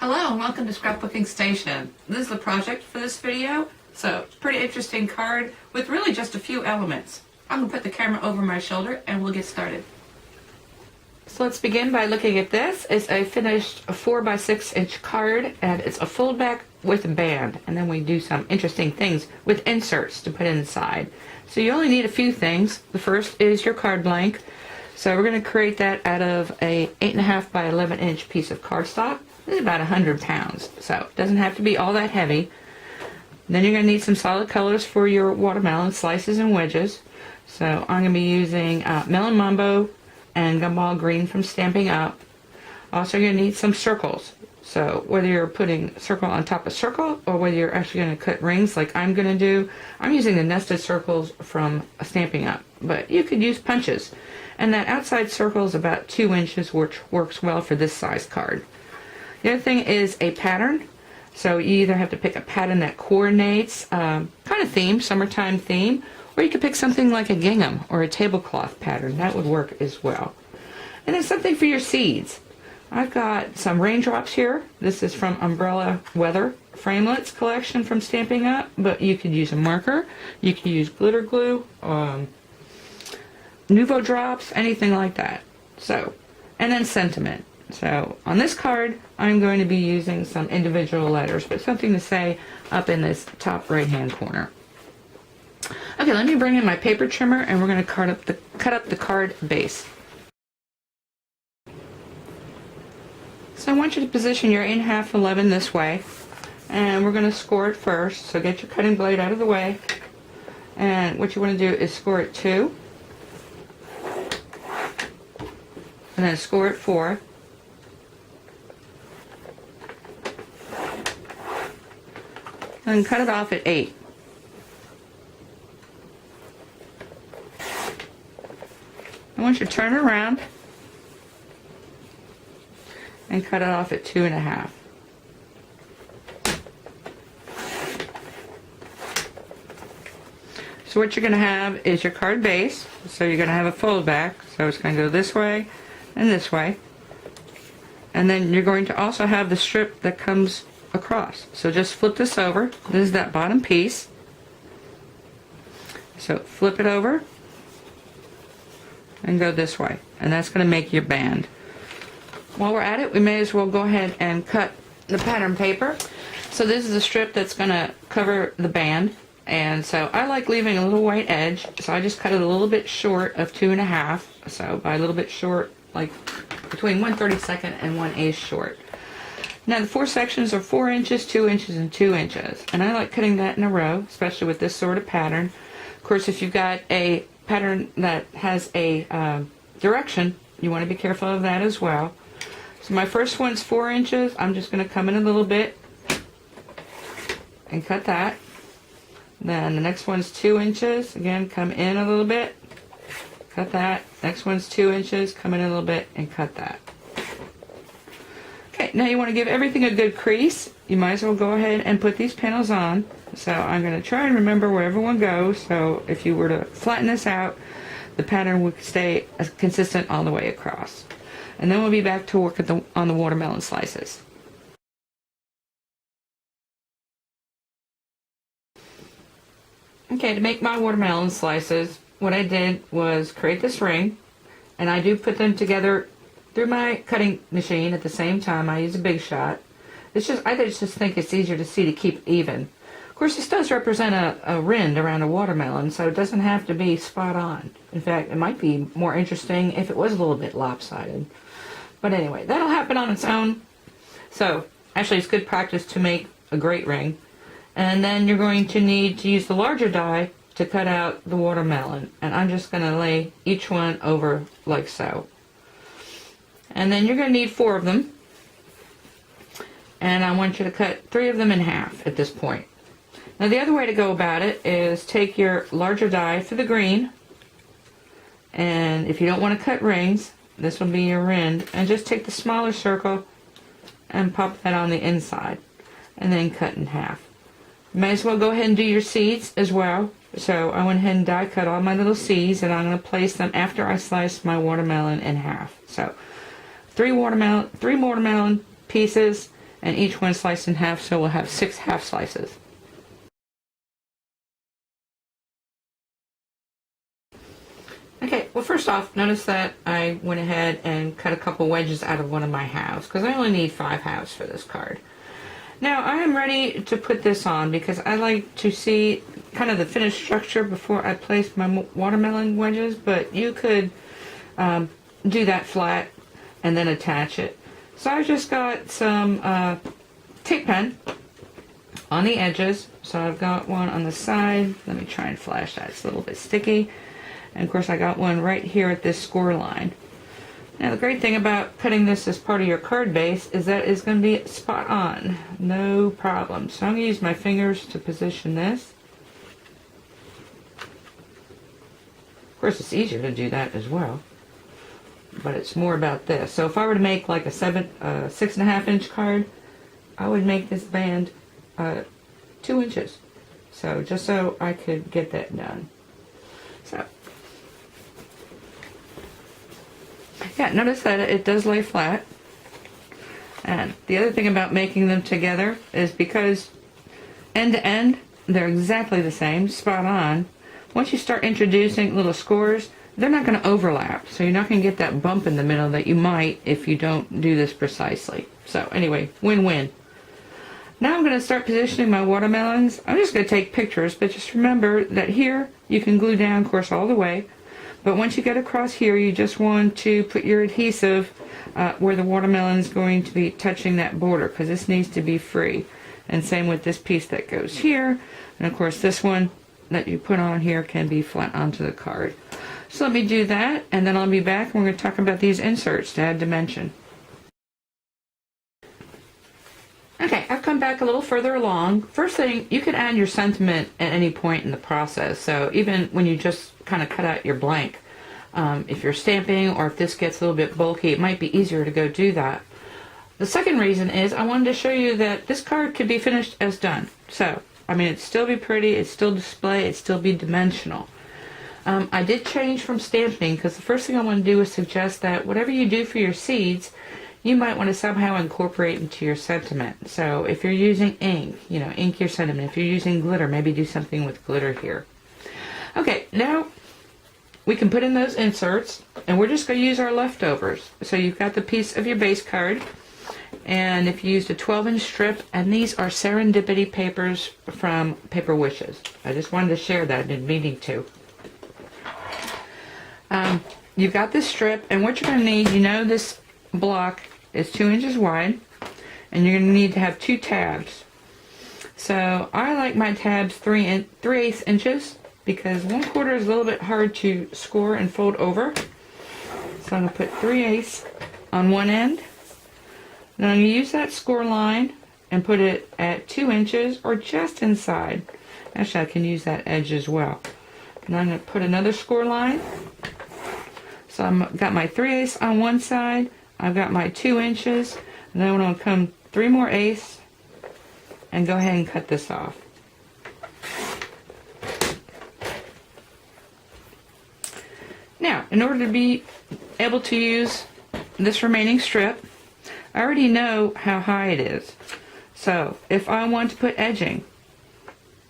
Hello and welcome to Scrapbooking Station. This is the project for this video. So, it's a pretty interesting card with really just a few elements. I'm going to put the camera over my shoulder and we'll get started. So let's begin by looking at this. It's a finished 4 by 6 inch card and it's a fold back with a band. And then we do some interesting things with inserts to put inside. So you only need a few things. The first is your card blank. So we're going to create that out of a 8.5 by 11 inch piece of cardstock. This is about 100 pounds, so it doesn't have to be all that heavy. Then you're going to need some solid colors for your watermelon slices and wedges. So I'm going to be using Melon Mambo and Gumball Green from Stampin' Up. Also you're going to need some circles. So whether you're putting circle on top of circle or whether you're actually going to cut rings like I'm going to do, I'm using the nested circles from Stampin' Up. But you could use punches. And that outside circle is about 2 inches, which works well for this size card. The other thing is a pattern. So you either have to pick a pattern that coordinates kind of theme, summertime theme, or you could pick something like a gingham or a tablecloth pattern. That would work as well. And then something for your seeds. I've got some raindrops here. This is from Umbrella Weather Framelits collection from Stampin' Up, but you could use a marker, you could use glitter glue, Nuvo drops, anything like that. So, and then sentiment. So on this card, I'm going to be using some individual letters, but something to say up in this top right-hand corner. Okay, let me bring in my paper trimmer, and we're going to cut up the card base. So I want you to position your 8.5 11 this way, and we're going to score it first. So get your cutting blade out of the way, and what you want to do is score it 2, and then score it 4. And cut it off at 8. I want you to turn it around and cut it off at 2.5. So what you're going to have is your card base. So you're going to have a fold back. So it's going to go this way and this way. And then you're going to also have the strip that comes across. So just flip this over. This is that bottom piece. So flip it over and go this way. And that's going to make your band. While we're at it, we may as well go ahead and cut the pattern paper. So this is a strip that's going to cover the band. And so I like leaving a little white edge. So I just cut it a little bit short of 2.5. So by a little bit short, like between 1/32 and 1/8 short. Now the 4 sections are 4 inches, 2 inches, and 2 inches. And I like cutting that in a row, especially with this sort of pattern. Of course, if you've got a pattern that has a direction, you want to be careful of that as well. So my first one's 4 inches. I'm just going to come in a little bit and cut that. Then the next one's 2 inches. Again, come in a little bit, cut that. Next one's 2 inches, come in a little bit, and cut that. Okay, now you want to give everything a good crease. You might as well go ahead and put these panels on. So I'm going to try and remember where everyone goes. So if you were to flatten this out, the pattern would stay consistent all the way across. And then we'll be back to work on the watermelon slices. Okay, to make my watermelon slices, what I did was create this ring, and I do put them together through my cutting machine at the same time. I use a Big Shot. I just think it's easier to see to keep even. Of course, this does represent a rind around a watermelon, so it doesn't have to be spot on. In fact, it might be more interesting if it was a little bit lopsided. But anyway, that'll happen on its own. So, actually, it's good practice to make a great ring. And then you're going to need to use the larger die to cut out the watermelon. And I'm just going to lay each one over like so. And then you're going to need 4 of them. And I want you to cut 3 of them in half at this point. Now the other way to go about it is take your larger die for the green. And if you don't want to cut rings, this will be your rind. And just take the smaller circle and pop that on the inside. And then cut in half. You may as well go ahead and do your seeds as well. So I went ahead and die cut all my little seeds, and I'm going to place them after I slice my watermelon in half. So three watermelon pieces, and each one sliced in half, so we'll have 6 half slices. Okay, well first off, notice that I went ahead and cut a couple wedges out of one of my halves, because I only need 5 halves for this card. Now I am ready to put this on because I like to see kind of the finished structure before I place my watermelon wedges, but you could do that flat and then attach it. So I just got some tape pen on the edges. So I've got one on the side. Let me try and flash that. It's a little bit sticky. And of course I got one right here at this score line. Now the great thing about cutting this as part of your card base is that it's going to be spot on. No problem. So I'm going to use my fingers to position this. Of course it's easier to do that as well, but it's more about this. So if I were to make like a 6.5 inch card, I would make this band 2 inches. So just so I could get that done. So yeah, notice that it does lay flat. And the other thing about making them together is because end to end, they're exactly the same, spot on. Once you start introducing little scores, they're not going to overlap. So you're not going to get that bump in the middle that you might if you don't do this precisely. So anyway, win-win. Now I'm going to start positioning my watermelons. I'm just going to take pictures, but just remember that here you can glue down, of course, all the way. But once you get across here, you just want to put your adhesive where the watermelon is going to be touching that border, because this needs to be free. And same with this piece that goes here. And of course this one that you put on here can be flat onto the card. So let me do that, and then I'll be back and we're going to talk about these inserts to add dimension. Okay, I've come back a little further along. First thing, you can add your sentiment at any point in the process. So even when you just kind of cut out your blank, if you're stamping or if this gets a little bit bulky, it might be easier to go do that. The second reason is I wanted to show you that this card could be finished as done. So, I mean, it'd still be pretty, it'd still display, it'd still be dimensional. I did change from stamping because the first thing I want to do is suggest that whatever you do for your seeds, you might want to somehow incorporate into your sentiment. So if you're using ink, ink your sentiment. If you're using glitter, maybe do something with glitter here. Okay, now we can put in those inserts, and we're just going to use our leftovers. So you've got the piece of your base card, and if you used a 12-inch strip, and these are Serendipity papers from Paper Wishes. I just wanted to share that, I've been meaning to. You've got this strip, and what you're going to need, this block is 2 inches wide, and you're going to need to have 2 tabs. So I like my tabs 3/8 inches because 1/4 is a little bit hard to score and fold over. So I'm going to put 3/8 on one end. Then I'm going to use that score line and put it at 2 inches or just inside. Actually, I can use that edge as well. And I'm going to put another score line. So I've got my 3/8 on one side. I've got my 2 inches, and then I'm going to come 3 more eighths and go ahead and cut this off. Now, in order to be able to use this remaining strip, I already know how high it is. So if I want to put edging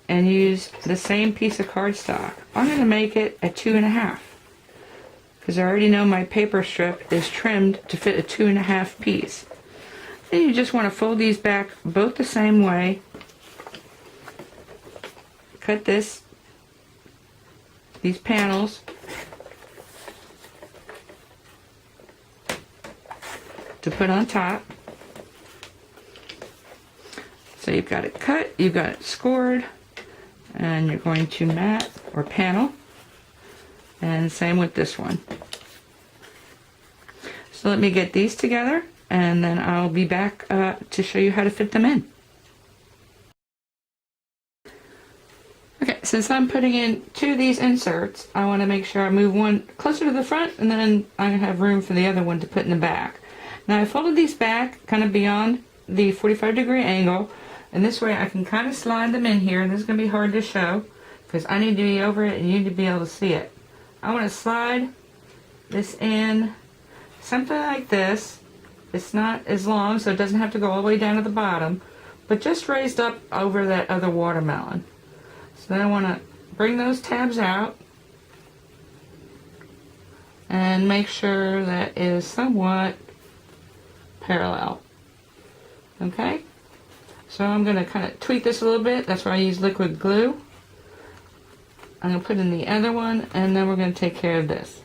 and use the same piece of cardstock, I'm going to make it at 2.5. Because I already know my paper strip is trimmed to fit a 2.5 piece. Then you just want to fold these back both the same way. Cut these panels to put on top. So you've got it cut, you've got it scored, and you're going to mat or panel. And same with this one. So let me get these together, and then I'll be back to show you how to fit them in. Okay, since I'm putting in 2 of these inserts, I want to make sure I move one closer to the front, and then I have room for the other one to put in the back. Now I folded these back kind of beyond the 45-degree angle, and this way I can kind of slide them in here, and this is going to be hard to show because I need to be over it and you need to be able to see it. I want to slide this in something like this, It's not as long, so it doesn't have to go all the way down to the bottom, but just raised up over that other watermelon. So then I want to bring those tabs out and make sure that is somewhat parallel. Okay? So I'm going to kind of tweak this a little bit. That's why I use liquid glue. I'm going to put in the other one, and then we're going to take care of this.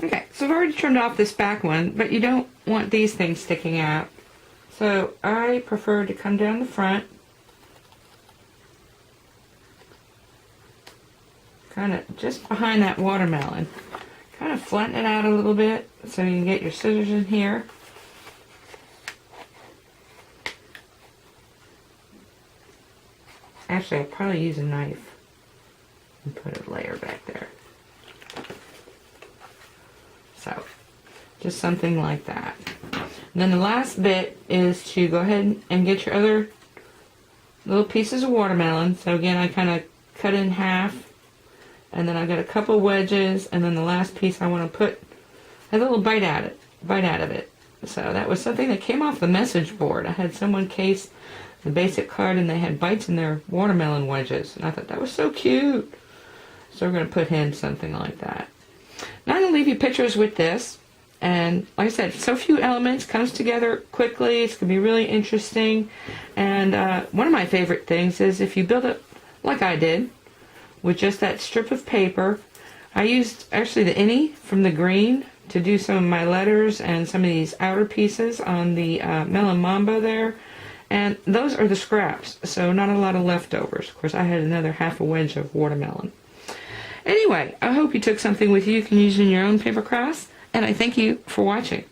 Okay, so I've already trimmed off this back one, but you don't want these things sticking out. So I prefer to come down the front, kind of just behind that watermelon. Kind of flatten it out a little bit so you can get your scissors in here. Actually, I'll probably use a knife and put a layer back there. So, just something like that. And then the last bit is to go ahead and get your other little pieces of watermelon. So again, I kind of cut in half, and then I've got a couple wedges, and then the last piece I want to put a little bite out of it. So that was something that came off the message board. I had someone case the basic card, and they had bites in their watermelon wedges, and I thought that was so cute. So we're going to put him something like that. Now I'm going to leave you pictures with this, and like I said, so few elements, comes together quickly. It's going to be really interesting. And one of my favorite things is if you build it like I did with just that strip of paper. I used actually the innie from the green to do some of my letters and some of these outer pieces on the Melon Mambo there. And those are the scraps, so not a lot of leftovers. Of course, I had another half a wedge of watermelon. Anyway, I hope you took something with you can use in your own paper crafts, and I thank you for watching.